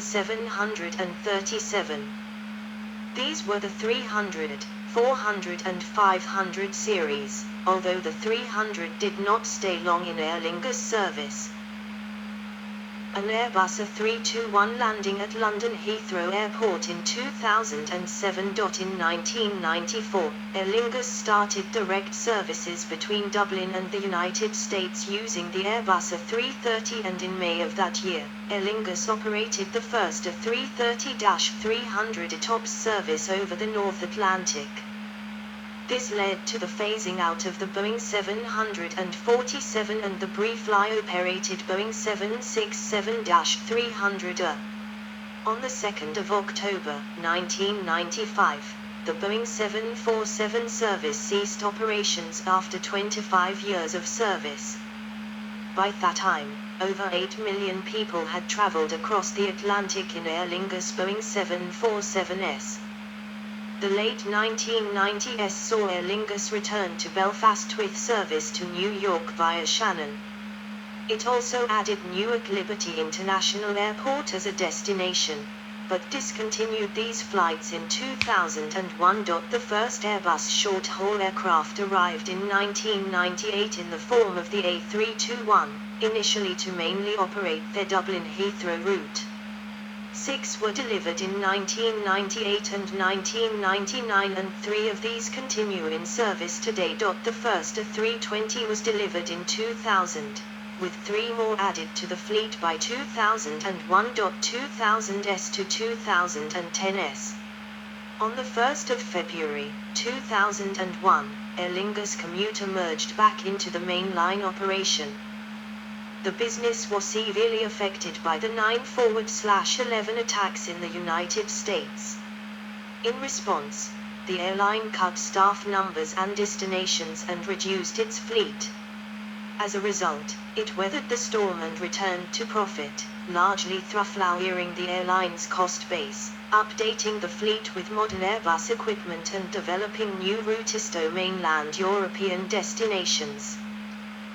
737. These were the 300, 400 and 500 series, although the 300 did not stay long in Aer Lingus service. An Airbus A321 landing at London Heathrow Airport in 2007. In 1994, Aer Lingus started direct services between Dublin and the United States using the Airbus A330, and in May of that year, Aer Lingus operated the first A330-300 ETOPS service over the North Atlantic. This led to the phasing out of the Boeing 747 and the briefly operated Boeing 767-300. On the 2nd of October, 1995, the Boeing 747 service ceased operations after 25 years of service. By that time, over 8 million people had traveled across the Atlantic in Aer Lingus Boeing 747s. The late 1990s saw Aer Lingus return to Belfast with service to New York via Shannon. It also added Newark Liberty International Airport as a destination, but discontinued these flights in 2001. The first Airbus short-haul aircraft arrived in 1998 in the form of the A321, initially to mainly operate their Dublin Heathrow route. 6 were delivered in 1998 and 1999, and 3 of these continue in service today. The first A320 was delivered in 2000, with 3 more added to the fleet by 2001. 2000s to 2010s. On the 1st of February, 2001, Aer Lingus Commuter merged back into the mainline operation. The business was severely affected by the 9/11 attacks in the United States. In response, the airline cut staff numbers and destinations and reduced its fleet. As a result, it weathered the storm and returned to profit, largely through lowering the airline's cost base, updating the fleet with modern Airbus equipment and developing new routes to mainland European destinations.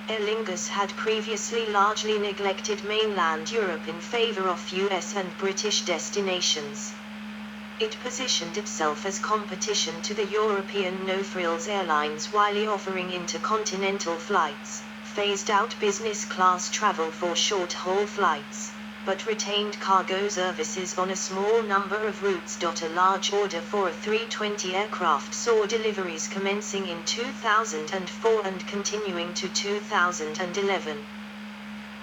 Aer Lingus had previously largely neglected mainland Europe in favor of US and British destinations. It positioned itself as competition to the European no-frills airlines while offering intercontinental flights, phased out business class travel for short-haul flights, but retained cargo services on a small number of routes. A large order for a 320 aircraft saw deliveries commencing in 2004 and continuing to 2011.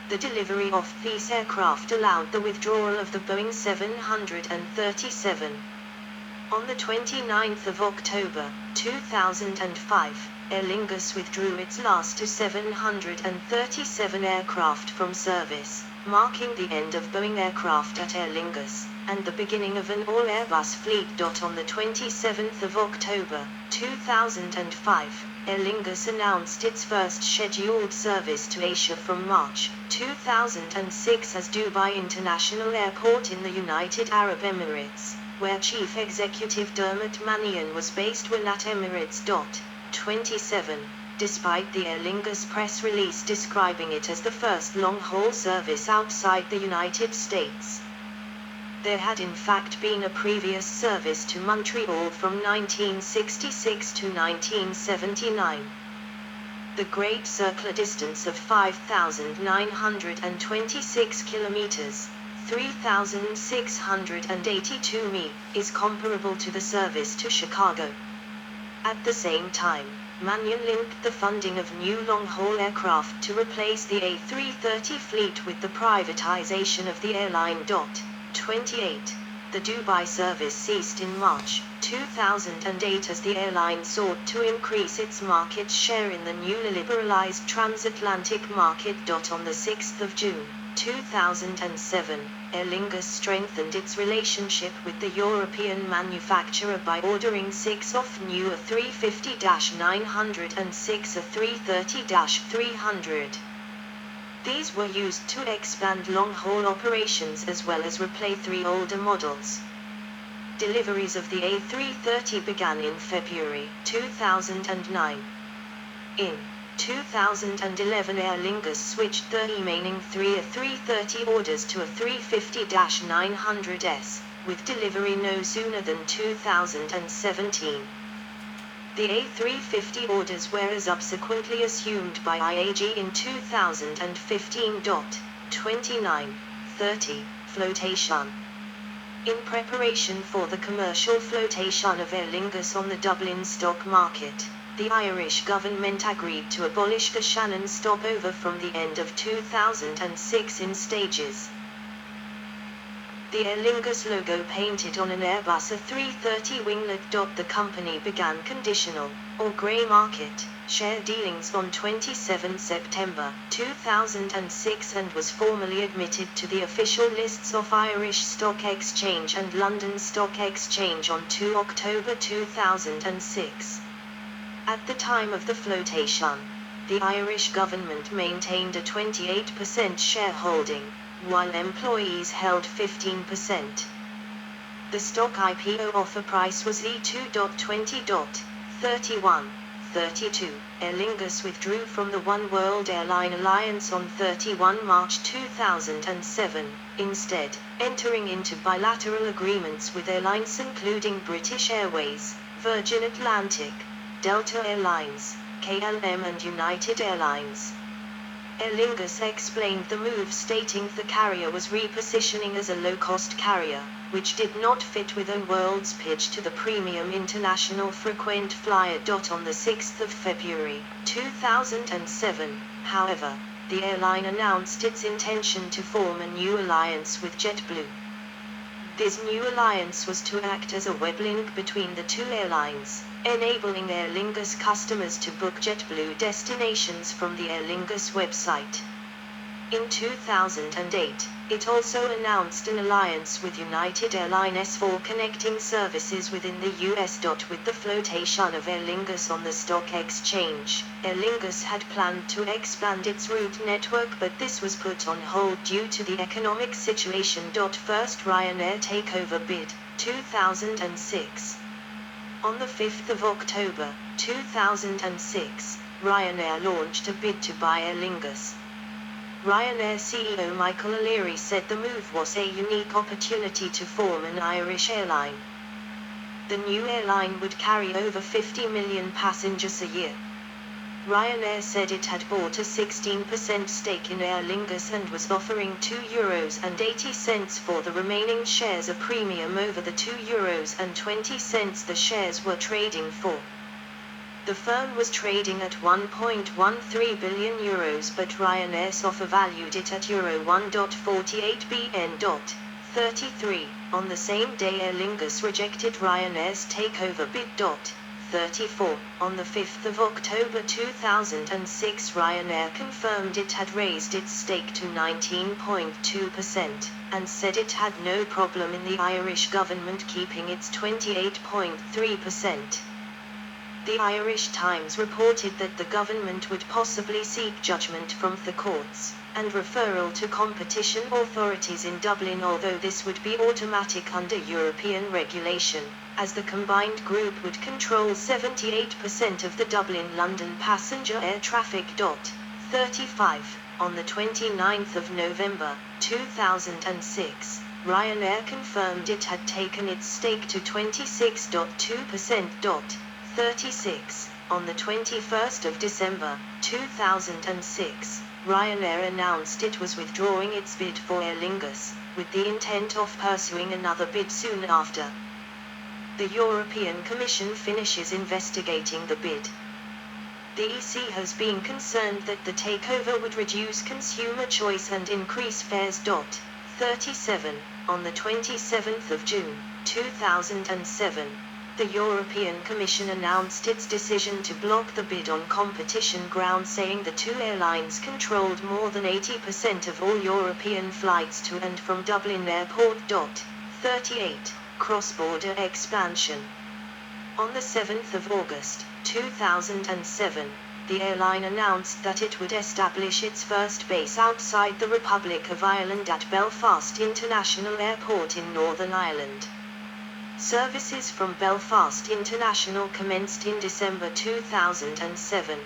The delivery of these aircraft allowed the withdrawal of the Boeing 737. On the 29th of October, 2005, Aer Lingus withdrew its last 737 aircraft from service, marking the end of Boeing aircraft at Aer Lingus, and the beginning of an all-Airbus fleet. On the 27th of October, 2005, Aer Lingus announced its first scheduled service to Asia from March 2006 as Dubai International Airport in the United Arab Emirates, where Chief Executive Dermot Mannion was based when at Emirates. 27. Despite the Aer Lingus press release describing it as the first long-haul service outside the United States. There had in fact been a previous service to Montreal from 1966 to 1979. The Great Circle, a distance of 5,926 kilometers, 3,682 mi, is comparable to the service to Chicago. At the same time, Mannion linked the funding of new long-haul aircraft to replace the A330 fleet with the privatization of the airline. 28. The Dubai service ceased in March 2008 as the airline sought to increase its market share in the newly liberalized transatlantic market. On the 6th of June 2007, Aer Lingus strengthened its relationship with the European manufacturer by ordering 6 of new A350-900 and 6 A330-300. These were used to expand long-haul operations as well as replace 3 older models. Deliveries of the A330 began in February 2009. In 2011 Aer Lingus switched the remaining three A330 orders to a 350-900S, with delivery no sooner than 2017. The A350 orders were subsequently assumed by IAG in 2015. 29-30 flotation. In preparation for the commercial flotation of Aer Lingus on the Dublin stock market, the Irish government agreed to abolish the Shannon stopover from the end of 2006 in stages. The Aer Lingus logo painted on an Airbus A330 winglet. The company began conditional, or grey market, share dealings on 27 September 2006 and was formally admitted to the official lists of Irish Stock Exchange and London Stock Exchange on 2 October 2006. At the time of the flotation, the Irish government maintained a 28% shareholding, while employees held 15%. The stock IPO offer price was E2.20.31.32. Aer Lingus withdrew from the One World Airline Alliance on 31 March 2007, instead entering into bilateral agreements with airlines including British Airways, Virgin Atlantic, Delta Air Lines, KLM and United Airlines. Aer Lingus explained the move, stating the carrier was repositioning as a low-cost carrier, which did not fit with Oneworld's pitch to the premium international frequent flyer. On the 6th of February 2007, however, the airline announced its intention to form a new alliance with JetBlue. This new alliance was to act as a web link between the two airlines, enabling Aer Lingus customers to book JetBlue destinations from the Aer Lingus website. In 2008, it also announced an alliance with United Airlines for connecting services within the US. With the flotation of Aer Lingus on the stock exchange, Aer Lingus had planned to expand its route network, but this was put on hold due to the economic situation. First Ryanair takeover bid, 2006. On the 5th of October, 2006, Ryanair launched a bid to buy Aer Lingus. Ryanair CEO Michael O'Leary said the move was a unique opportunity to form an Irish airline. The new airline would carry over 50 million passengers a year. Ryanair said it had bought a 16% stake in Aer Lingus and was offering €2.80 for the remaining shares, a premium over the €2.20 the shares were trading for. The firm was trading at €1.13 billion, but Ryanair's offer valued it at €1.48 billion. 33. On the same day Aer Lingus rejected Ryanair's takeover bid. 34. On the 5th of October 2006, Ryanair confirmed it had raised its stake to 19.2%, and said it had no problem in the Irish government keeping its 28.3%. The Irish Times reported that the government would possibly seek judgment from the courts, and referral to competition authorities in Dublin, although this would be automatic under European regulation, as the combined group would control 78% of the Dublin-London passenger air traffic. 35. On the 29th of November, 2006, Ryanair confirmed it had taken its stake to 26.2%. 36. On the 21st of December, 2006, Ryanair announced it was withdrawing its bid for Aer Lingus, with the intent of pursuing another bid soon after. The European Commission finishes investigating the bid. The EC has been concerned that the takeover would reduce consumer choice and increase fares. 37. On the 27th of June, 2007, the European Commission announced its decision to block the bid on competition grounds, saying the two airlines controlled more than 80% of all European flights to and from Dublin Airport. 38. Cross-border expansion. On the 7th of August, 2007, the airline announced that it would establish its first base outside the Republic of Ireland at Belfast International Airport in Northern Ireland. Services from Belfast International commenced in December 2007.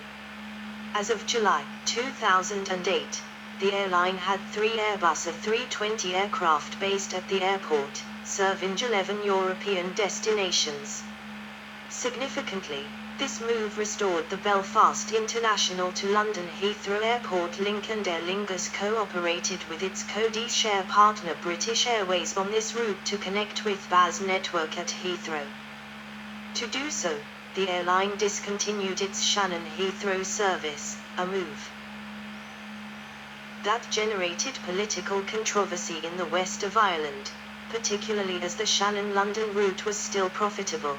As of July 2008, the airline had 3 Airbus A320 aircraft based at the airport, serving 11 European destinations. Significantly, this move restored the Belfast International to London Heathrow Airport link, and Aer Lingus cooperated with its codeshare partner British Airways on this route to connect with BA's network at Heathrow. To do so, the airline discontinued its Shannon Heathrow service, a move that generated political controversy in the west of Ireland, particularly as the Shannon-London route was still profitable.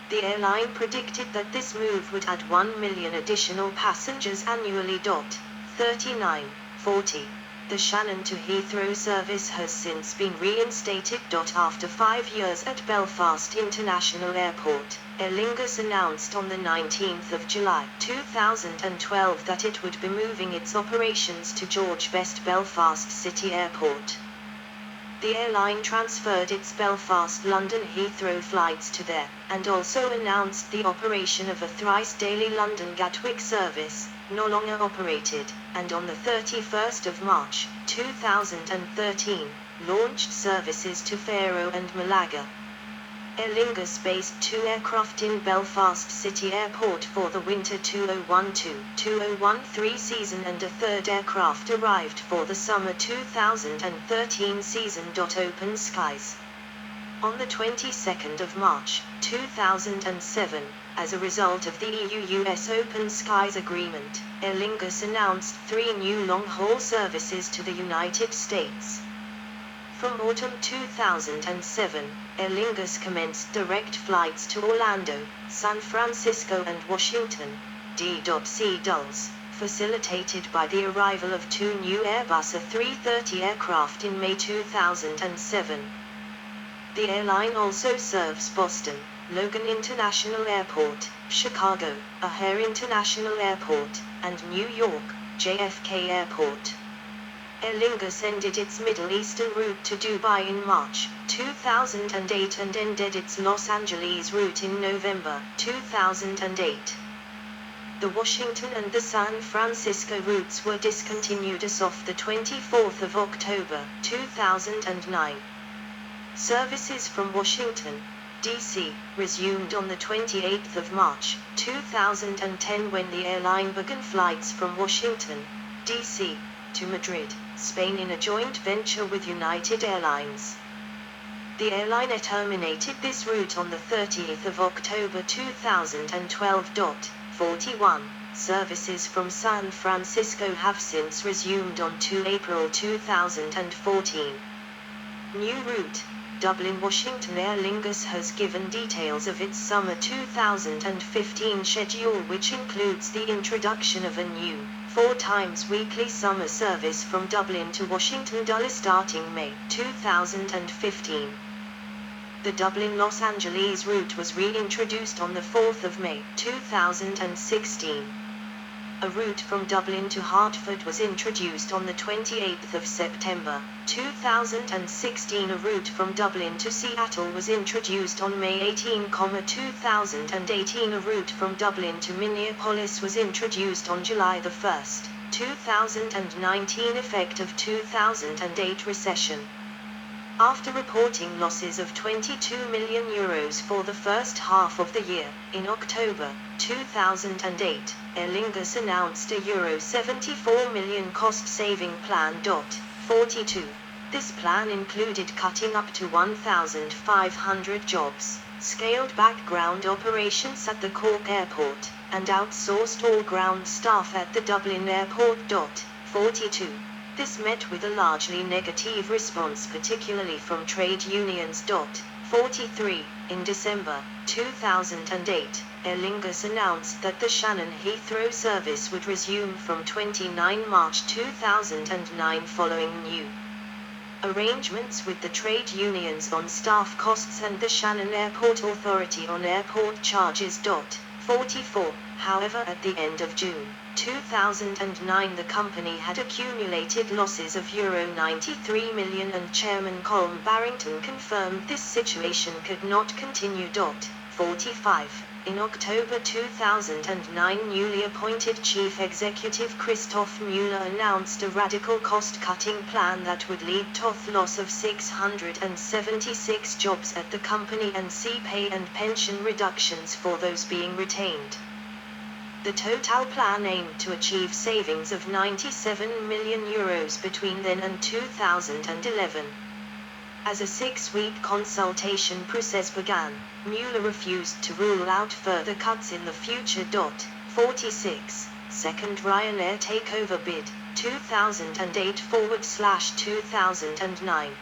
The airline predicted that this move would add 1 million additional passengers annually. 3940. The Shannon to Heathrow service has since been reinstated. After 5 years at Belfast International Airport, Aer Lingus announced on the 19th of July 2012 that it would be moving its operations to George Best Belfast City Airport. The airline transferred its Belfast-London Heathrow flights to there, and also announced the operation of a thrice-daily London Gatwick service, no longer operated, and on the 31st of March 2013, launched services to Faro and Malaga. Aer Lingus based 2 aircraft in Belfast City Airport for the winter 2012-2013 season, and a 3rd aircraft arrived for the summer 2013 season. Open skies. On the 22nd of March 2007, as a result of the EU-US Open Skies Agreement, Aer Lingus announced 3 new long-haul services to the United States. From autumn 2007, Aer Lingus commenced direct flights to Orlando, San Francisco and Washington, D.C. Dulles, facilitated by the arrival of 2 new Airbus A330 aircraft in May 2007. The airline also serves Boston, Logan International Airport, Chicago, O'Hare International Airport, and New York, JFK Airport. Aer Lingus ended its Middle Eastern route to Dubai in March 2008 and ended its Los Angeles route in November 2008. The Washington and the San Francisco routes were discontinued as of the 24th of October 2009. Services from Washington, D.C., resumed on the 28th of March 2010 when the airline began flights from Washington, D.C., to Madrid, Spain in a joint venture with United Airlines. The airline terminated this route on the 30th of October 2012. 41. Services from San Francisco have since resumed on 2 April 2014. New route, Dublin-Washington. Aer Lingus has given details of its summer 2015 schedule, which includes the introduction of a new 4 times weekly summer service from Dublin to Washington Dulles starting May 2015. The Dublin-Los Angeles route was reintroduced on the 4th of May 2016. A route from Dublin to Hartford was introduced on the 28th of September 2016. A route from Dublin to Seattle was introduced on May 18, 2018. A route from Dublin to Minneapolis was introduced on July 1, 2019. Effect of 2008 recession. After reporting losses of €22 million for the first half of the year, in October 2008, Aer Lingus announced a €74 million cost-saving plan. 42. This plan included cutting up to 1,500 jobs, scaled back ground operations at the Cork Airport, and outsourced all ground staff at the Dublin Airport. 42. This met with a largely negative response, particularly from trade unions. 43. In December 2008, Aer Lingus announced that the Shannon Heathrow service would resume from 29 March 2009 following new arrangements with the trade unions on staff costs and the Shannon Airport Authority on airport charges. 44. However, at the end of June 2009 the company had accumulated losses of €93 million, and Chairman Colm Barrington confirmed this situation could not continue. 45. In October 2009, newly appointed Chief Executive Christoph Müller announced a radical cost-cutting plan that would lead to the loss of 676 jobs at the company and see pay and pension reductions for those being retained. The total plan aimed to achieve savings of €97 million between then and 2011. As a 6-week consultation process began, Müller refused to rule out further cuts in the future. 46. Second Ryanair takeover bid, 2008/2009.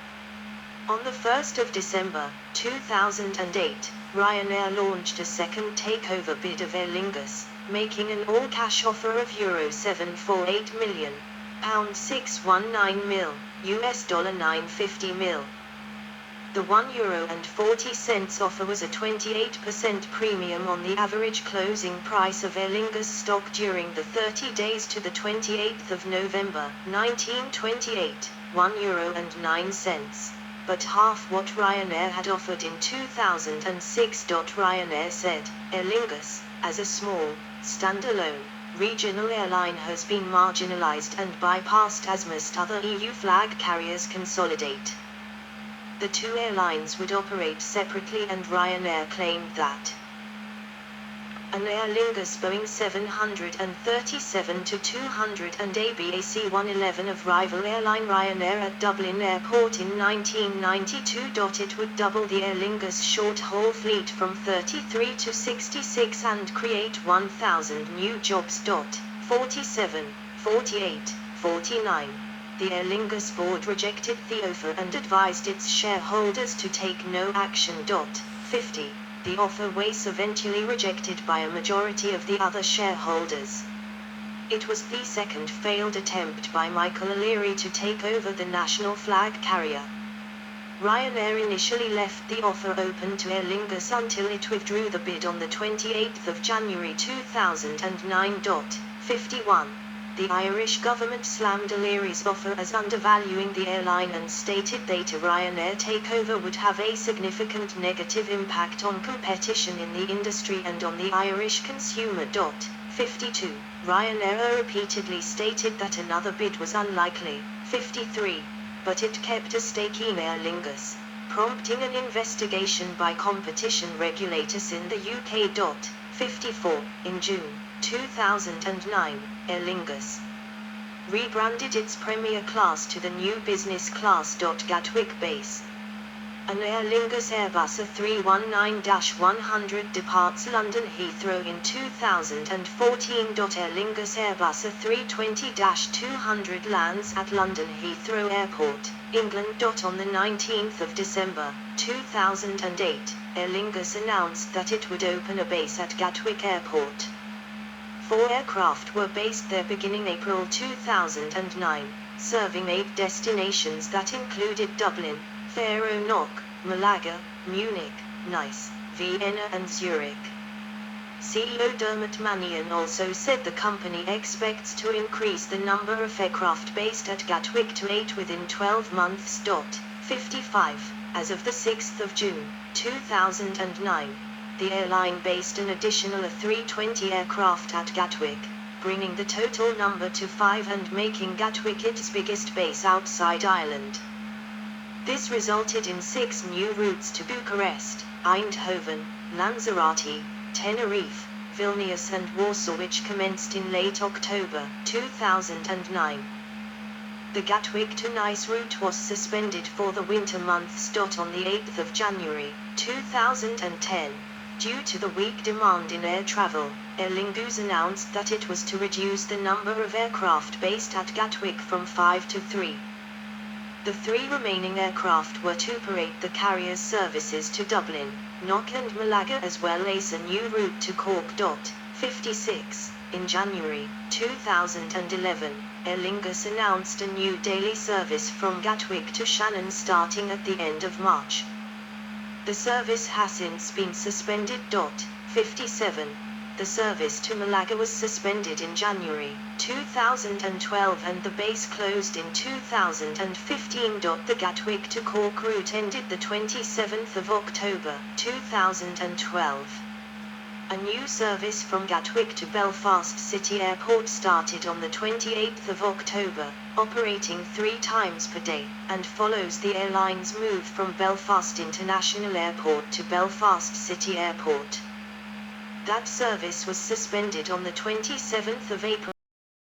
On the 1st of December, 2008, Ryanair launched a second takeover bid of Aer Lingus, making an all-cash offer of €748 million, £619 million, $950 million. The €1.40 offer was a 28% premium on the average closing price of Aer Lingus stock during the 30 days to the 28th of November, 1928, €1.09, but half what Ryanair had offered in 2006. Ryanair said, Aer Lingus, as a small, standalone, regional airline has been marginalized and bypassed as most other EU flag carriers consolidate. The two airlines would operate separately, and Ryanair claimed that an Aer Lingus Boeing 737-200 and ABAC-111 of rival airline Ryanair at Dublin Airport in 1992. It would double the Aer Lingus short-haul fleet from 33 to 66 and create 1,000 new jobs. 47, 48, 49. The Aer Lingus board rejected the offer and advised its shareholders to take no action. 50. The offer was eventually rejected by a majority of the other shareholders. It was the second failed attempt by Michael O'Leary to take over the national flag carrier. Ryanair initially left the offer open to Aer Lingus until it withdrew the bid on the 28th of January 2009. 51. The Irish government slammed O'Leary's offer as undervaluing the airline and stated that a Ryanair takeover would have a significant negative impact on competition in the industry and on the Irish consumer. 52. Ryanair repeatedly stated that another bid was unlikely. 53. But it kept a stake in Aer Lingus, prompting an investigation by competition regulators in the UK. 54. In June 2009, Aer Lingus rebranded its Premier Class to the new Business Class. Gatwick base. An Aer Lingus Airbus A319-100 departs London Heathrow in 2014. Aer Lingus Airbus A320-200 lands at London Heathrow Airport, England. On the 19th of December, 2008, Aer Lingus announced that it would open a base at Gatwick Airport. 4 aircraft were based there beginning April 2009, serving 8 destinations that included Dublin, Faro-Knock, Malaga, Munich, Nice, Vienna and Zurich. CEO Dermot Mannion also said the company expects to increase the number of aircraft based at Gatwick to 8 within 12 months. 55. As of the 6th of June, 2009, the airline based an additional A320 aircraft at Gatwick, bringing the total number to 5 and making Gatwick its biggest base outside Ireland. This resulted in 6 new routes to Bucharest, Eindhoven, Lanzarote, Tenerife, Vilnius and Warsaw, which commenced in late October 2009. The Gatwick to Nice route was suspended for the winter months. On the 8th of January 2010, due to the weak demand in air travel, Aer Lingus announced that it was to reduce the number of aircraft based at Gatwick from 5 to 3. The 3 remaining aircraft were to operate the carrier's services to Dublin, Knock and Malaga, as well as a new route to Cork. 56. In January 2011, Aer Lingus announced a new daily service from Gatwick to Shannon starting at the end of March. The service has since been suspended. 57. The service to Malaga was suspended in January 2012 and the base closed in 2015. The Gatwick to Cork route ended the 27th of October 2012. A new service from Gatwick to Belfast City Airport started on the 28th of October, operating 3 times per day, and follows the airline's move from Belfast International Airport to Belfast City Airport. That service was suspended on the 27th of April